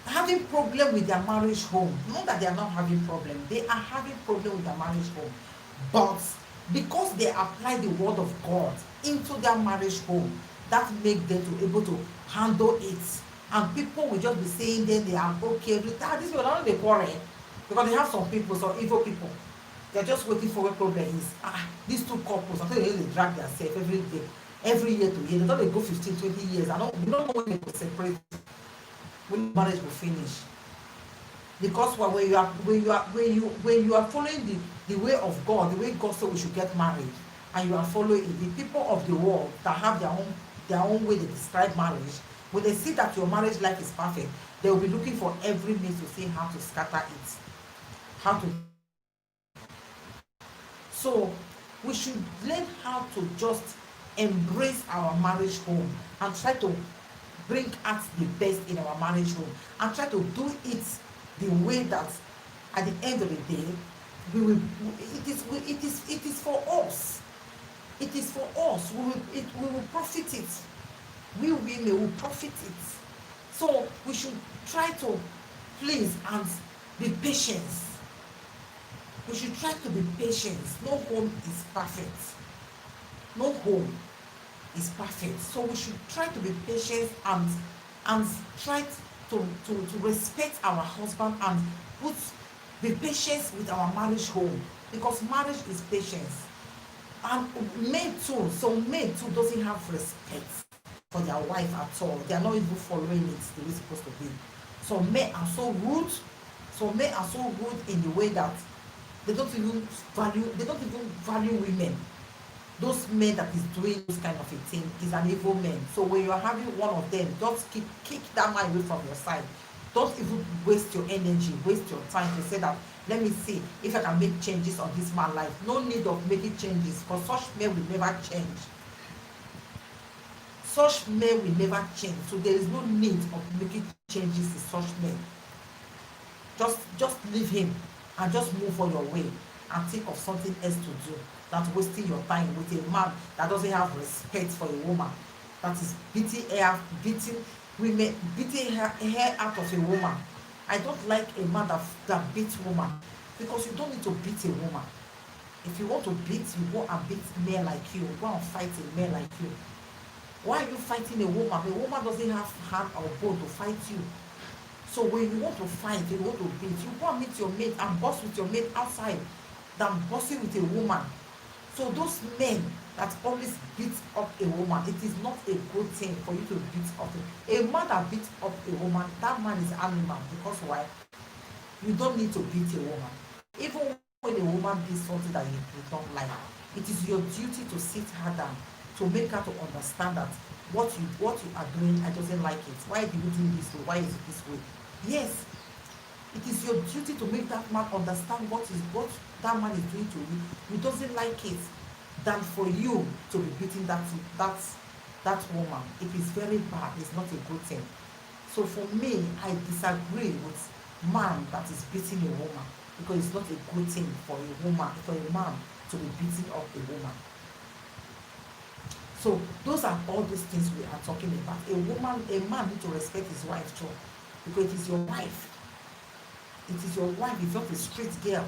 having problem with their marriage home. Not that they are not having problem, they are having problem with their marriage home. But because they apply the word of God into their marriage home, that make them to able to handle it. And people will just be saying then they are okay. This people don't they quarrel, because they have some people, some evil people. They're just waiting for what problem is. These two couples, until they drag themselves every day, every year to year. They don't they go 15, 20 years. We don't know when they will separate, when marriage will finish. Because when you are following the way of God, the way God said we should get married, and you are following it, the people of the world that have their own way they describe marriage, when they see that your marriage life is perfect, they will be looking for every means to see how to scatter it, how to. So we should learn how to just embrace our marriage home and try to bring out the best in our marriage home, and try to do it the way that at the end of the day it is for us. It is for us. We will profit it. We women will profit it. So we should try to please and be patient. We should try to be patient. No home is perfect. No home is perfect. So we should try to be patient and try to respect our husband and be patient with our marriage home, because marriage is patience. And men too, so men too doesn't have respect for their wife at all. They are not even following it the way it's supposed to be. Some men are so rude. Some men are so rude in the way that they don't even value women. Those men that is doing this kind of a thing is an evil man. So when you are having one of them, just kick that man away from your side. Don't even waste your energy, waste your time to say that, let me see if I can make changes on this man's life. No need of making changes, because such men will never change. Such men will never change. So there is no need of making changes in such men. Just leave him and just move on your way and think of something else to do. than wasting your time with a man that doesn't have respect for a woman, that is beating women, beating hair out of a woman. I don't like a man that beats woman, because you don't need to beat a woman. If you want to beat, you go and beat men like you. Go and fight a man like you. Why are you fighting a woman? A woman doesn't have hand or bone to fight you. So when you want to fight, you want to beat, you go and meet your mate and boss with your mate outside than bossing with a woman. So those men that always beat up a woman, it is not a good thing for you to beat up a man that beats up a woman. That man is animal. Because why? You don't need to beat a woman. Even when a woman does something that you don't like, it is your duty to sit her down, to make her to understand that what you are doing, I doesn't like it. Why do you do this way? Why is it this way? Yes, it is your duty to make that man understand what that man is doing to you. You doesn't like it, than for you to be beating that woman. It is very bad. It's not a good thing. So for me, I disagree with man that is beating a woman, because it's not a good thing for a man to be beating up a woman. So those are all these things we are talking about. A man needs to respect his wife too, because it is your wife. It is your wife. It's not a street girl.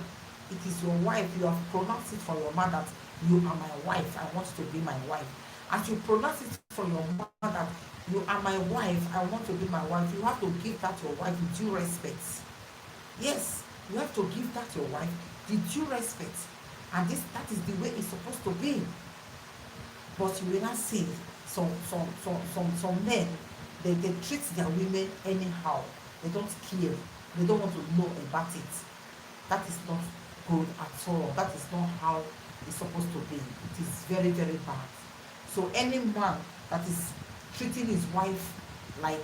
It is your wife. You have pronounced it for your man that you are my wife. I want to be my wife. As you pronounce it for your man that you are my wife, I want to be my wife, you have to give that your wife with due respect. Yes, you have to give that your wife the due respect. And that is the way it's supposed to be. But you will not see some men, they treat their women anyhow. They don't care. They don't want to know about it. That is not good at all. That is not how it's supposed to be. It is very, very bad. So any man that is treating his wife like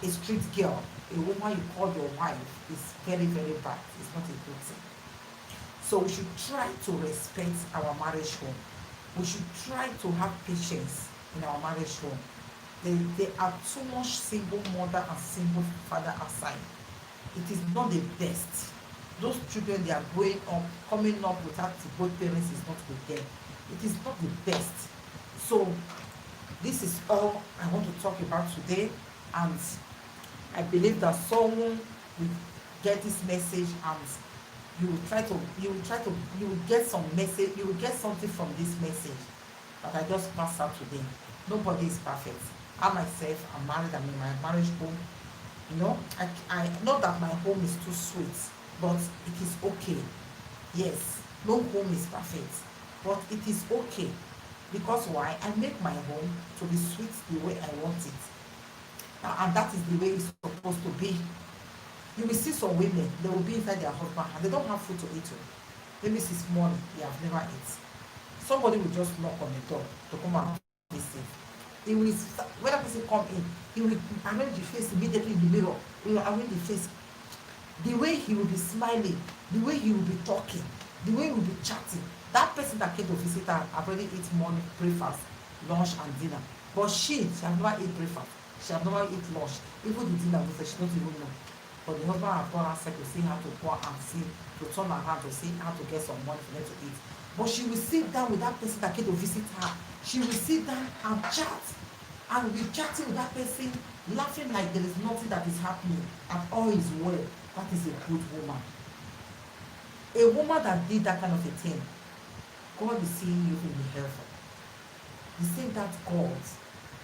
a street girl, a woman you call your wife, is very, very bad. It's not a good thing. So we should try to respect our marriage home. We should try to have patience in our marriage home. There are too much single mother and single father outside. It is not the best. Those children, they are growing up, coming up without both parents is not with them. It is not the best. So this is all I want to talk about today, and I believe that someone will get this message, and you will get some message, you will get something from this message that I just passed out today. Nobody is perfect. I myself am married. I'm in my marriage home. You know, I know that my home is too sweet, but it is okay. Yes, no home is perfect, but it is okay. Because why? I make my home to be sweet the way I want it. And that is the way it's supposed to be. You will see some women, they will be inside their husband and they don't have food to eat. Maybe since morning, they have never eaten. Somebody will just knock on the door to come and visit. He will, when that person come in, he will arrange the face immediately in the mirror. He will arrange the face. The way he will be smiling, the way he will be talking, the way he will be chatting. That person that came to visit her have already eaten morning, breakfast, lunch, and dinner. But she has never eaten breakfast. She has never eaten lunch. Even the dinner with her, she doesn't even know. But the husband has gone outside to see how to pour and see, to turn around to see how to get some money for them to eat. But she will sit down with that person that came to visit her. She will sit down and chat. And be chatting with that person, laughing like there is nothing that is happening, and all is well. That is a good woman. A woman that did that kind of a thing, God is seeing you in the heaven. The same that God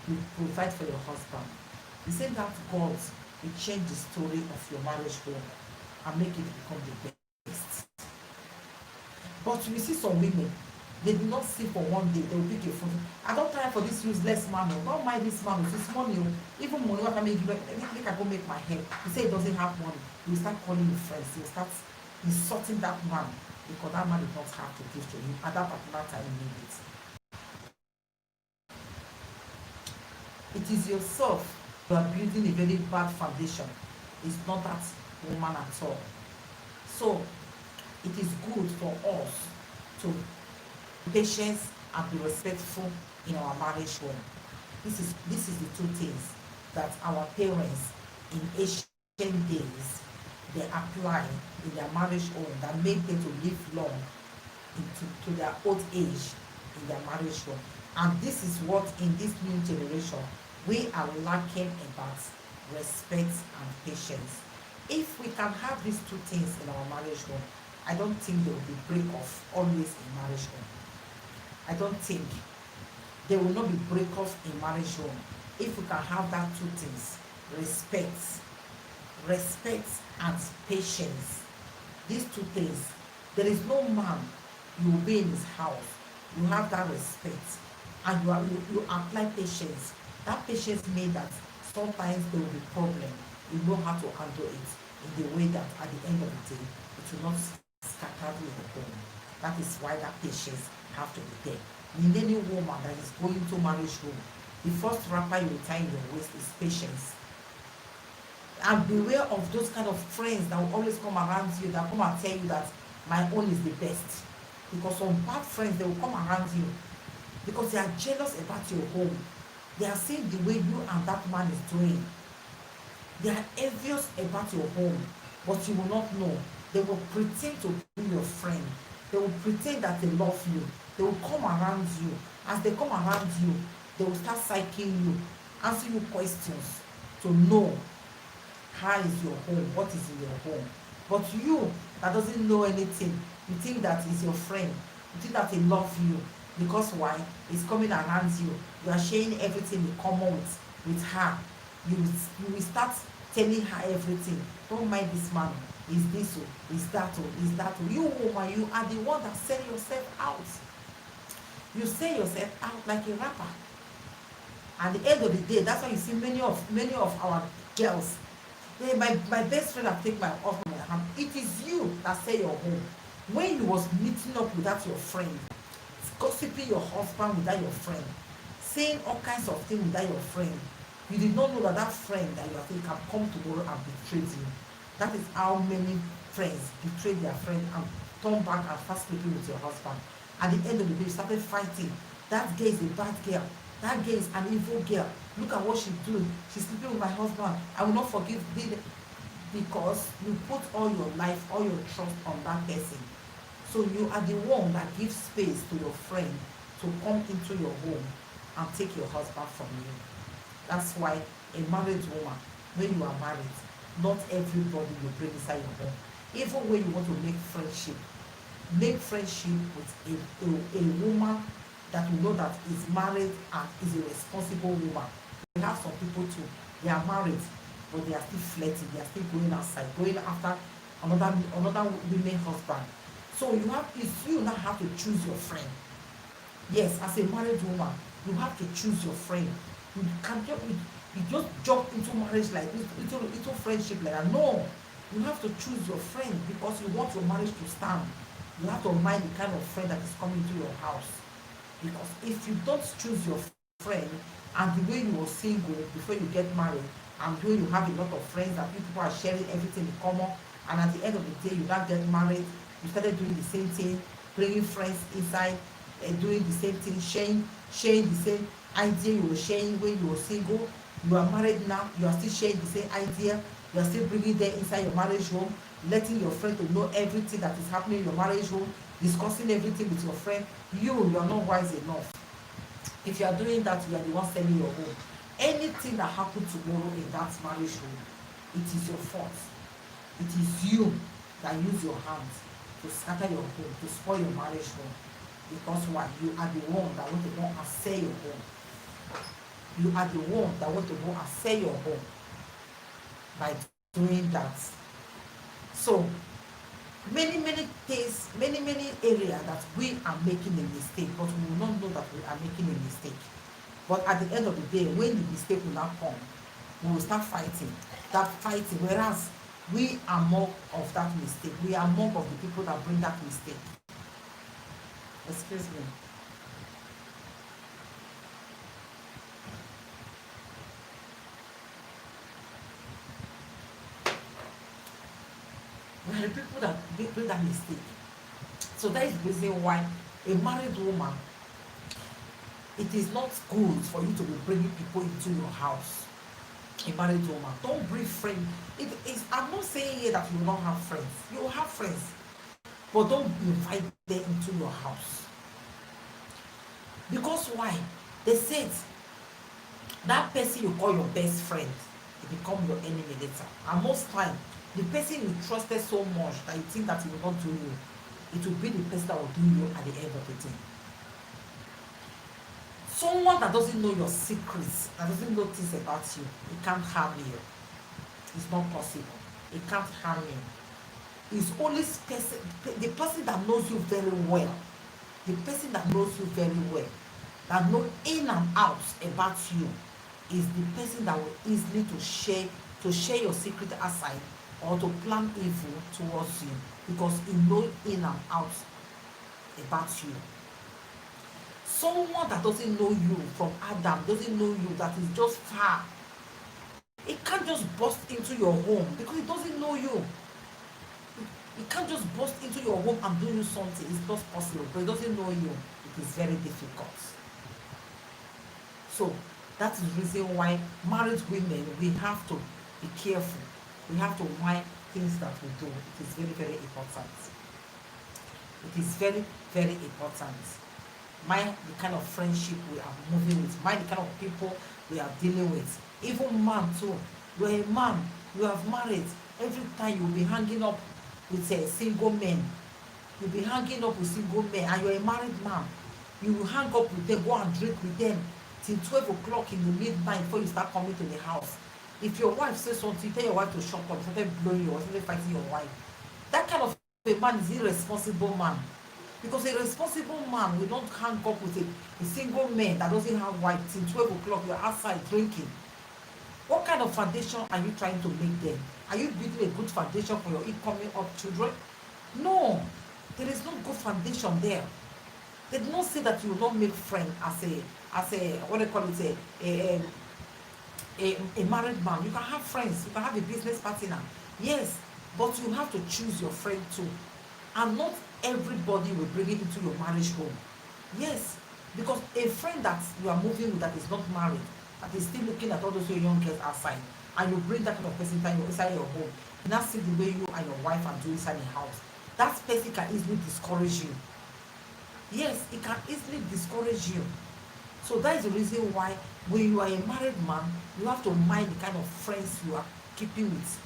will provide for your husband. The same that God will change the story of your marriage home and make it become the best. But you see some women, they do not see for one day, they will pick a phone. I don't try for this useless man. Don't mind this man. It's money. Even money, what I make, make I go make my hair. You say he doesn't have money. You start calling your friends. You start insulting that man because that man did not have to give to you at that particular time you need it. It is yourself. You are building a very bad foundation. It's not that woman at all. So it is good for us to patience and be respectful in our marriage home. This is the two things that our parents in ancient days they apply in their marriage home that made them to live long to their old age in their marriage home. And this is what in this new generation we are lacking about respect and patience. If we can have these two things in our marriage home, I don't think there will be break off always in marriage home. I don't think there will not be break off in marriage home if we can have that two things: respect and patience. These two things, there is no man you will be in his house, you have that respect, and you apply patience. That patience means that sometimes there will be problem, you know how to handle it in the way that at the end of the day it will not scatter your home. That is why that patience have to be there. In any woman that is going to marriage home, the first wrapper you tie in your waist is patience. And beware of those kind of friends that will always come around you, that come and tell you that my own is the best. Because some bad friends, they will come around you because they are jealous about your home. They are seeing the way you and that man is doing. They are envious about your home, but you will not know. They will pretend to be your friend. They will pretend that they love you. They will come around you. As they come around you, they will start psyching you, asking you questions to know how is your home, what is in your home. But you that doesn't know anything, you think that is your friend, you think that he love you, because why? He's coming around you, you are sharing everything in common with her. You will start telling her everything. Don't mind this man, is this o, is that o, is that o. You woman, you are the one that sell yourself out. You sell yourself out like a rapper. At the end of the day, that's why you see many of our girls, hey, my best friend have taken my off my hand. It is you that sell your home. When you was meeting up without your friend, gossiping your husband without your friend, saying all kinds of things without your friend, you did not know that that friend that you are thinking can come tomorrow and betray you. That is how many friends betray their friend and turn back and start sleeping with your husband. At the end of the day, you started fighting. That girl is a bad girl. That girl is an evil girl. Look at what she's doing. She's sleeping with my husband. I will not forgive the, because you put all your life, all your trust on that person. So you are the one that gives space to your friend to come into your home and take your husband from you. That's why a married woman, when you are married, not everybody you bring inside your home. Even when you want to make friendship with a woman that you know that is married and is a responsible woman. We have some people too, they are married, but they are still flirting, they are still going outside, going after another women husband. So it's you now have to choose your friend. Yes, as a married woman, you have to choose your friend. You can't just jump into marriage like little friendship like that. No, you have to choose your friend because you want your marriage to stand. You have to mind the kind of friend that is coming to your house. Because if you don't choose your friend, and the way you were single before you get married, and the way you have a lot of friends that people are sharing everything in common, and at the end of the day you don't get married, you started doing the same thing, bringing friends inside, and doing the same thing, sharing the same idea you were sharing when you were single. You are married now, you are still sharing the same idea, you are still bringing them inside your marriage home, letting your friend to know everything that is happening in your marriage home, discussing everything with your friend. You are not wise enough. If you are doing that, you are the one selling your home. Anything that happens tomorrow in that marriage home, it is your fault. It is you that use your hands to scatter your home, to spoil your marriage home. Because what? You are the one that want to go and sell your home. You are the one that want to go and sell your home by doing that. So many things, many areas that we are making a mistake, but we will not know that we are making a mistake. But at the end of the day, when the mistake will not come, we will start fighting. That fighting, whereas we are more of that mistake. We are more of the people that bring that mistake. Excuse me. We are the people that bring that mistake. So that is the reason why a married woman, it is not good for you to be bringing people into your house. A married woman, don't bring friends. I'm not saying here that you will not have friends. You will have friends. but don't invite them into your house. Because why? They said that person you call your best friend, it become your enemy later. And most time, the person you trusted so much that you think that he will not do you, it will be the person that will do you at the end of the day. Someone that doesn't know your secrets, that doesn't know things about you, it can't harm you. It's not possible. It can't harm you. It's only the person that knows you very well, the person that knows you very well, that know in and out about you, is the person that will easily to share your secret aside or to plan evil towards you, because he knows in and out about you. Someone that doesn't know you from Adam, doesn't know you, that is just far, it can't just burst into your home because it doesn't know you. It can't just burst into your home and do you something. It's not possible, but it doesn't know you. It is very difficult. So that is the reason why married women, we have to be careful. We have to mind things that we do. It is very, very important. It is very, very important. Mind the kind of friendship we are moving with. Mind the kind of people we are dealing with. Even man too. You are a man. You have married. Every time you will be hanging up with a single men. You'll be hanging up with single men, and you're a married man. You will hang up with them, go and drink with them till 12 o'clock in the midnight before you start coming to the house. If your wife says something, tell your wife to shut up, started blowing you or started fighting your wife. That kind of a man is irresponsible man. Because a responsible man will not hang up with a single man that doesn't have wife till 12 o'clock, you're outside drinking. What kind of foundation are you trying to make them? Are you building a good foundation for your incoming up children? No, there is no good foundation there. They did not say that you will not make friends as a what do you call it, a married man. You can have friends, you can have a business partner. Yes, but you have to choose your friend too. And not everybody will bring it into your marriage home. Yes, because a friend that you are moving with that is not married, that is still looking at all those young girls outside, and you bring that kind of person inside your home, you now see the way you and your wife are doing inside the house, that person can easily discourage you. Yes, it can easily discourage you. So that is the reason why when you are a married man, you have to mind the kind of friends you are keeping with,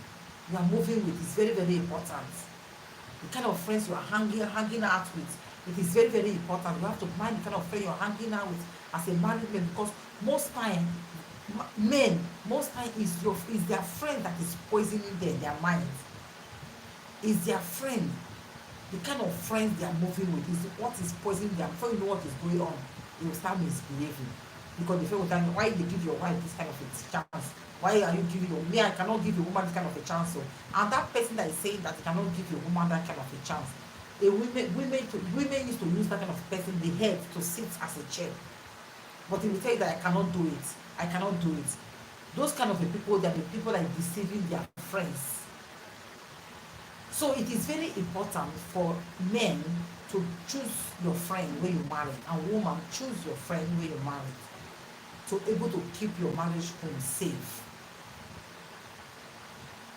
you are moving with. It's very, very important. The kind of friends you are hanging out with, it is very, very important. You have to mind the kind of friend you are hanging out with as a married man, because most time is their friend that is poisoning their minds. Is their friend. The kind of friends they are moving with is what is poisoning them. Before you know what is going on, they will start misbehaving. Because the friend will tell you, why they give your wife this kind of a chance? Why are you giving your me? I cannot give a woman this kind of a chance. So, and that person that is saying that they cannot give a woman that kind of a chance, women used to use that kind of person, the head, to sit as a chair. But he will tell you that I cannot do it. I cannot do it. Those kind of people, they are the people that are deceiving their friends. So it is very important for men to choose your friend when you marry, and woman, choose your friend when you marry, to able to keep your marriage home safe.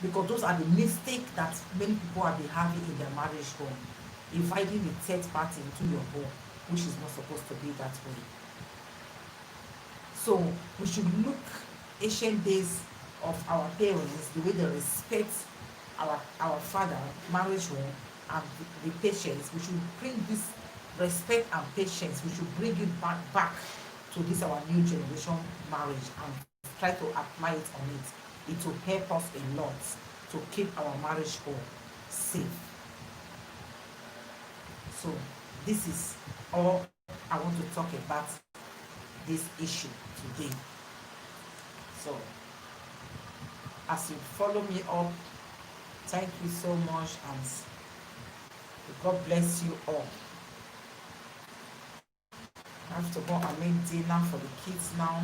Because those are the mistakes that many people are having in their marriage home, inviting the third party into your home, which is not supposed to be that way. So we should look ancient days of our parents, the way they respect our father, marriage home, and the patience. We should bring this respect and patience, we should bring it back to this our new generation marriage, and try to apply it on it. It will help us a lot to keep our marriage home safe. So this is all I want to talk about this issue today. So as you follow me up, thank you so much, and God bless you all. I have to go and make dinner for the kids now.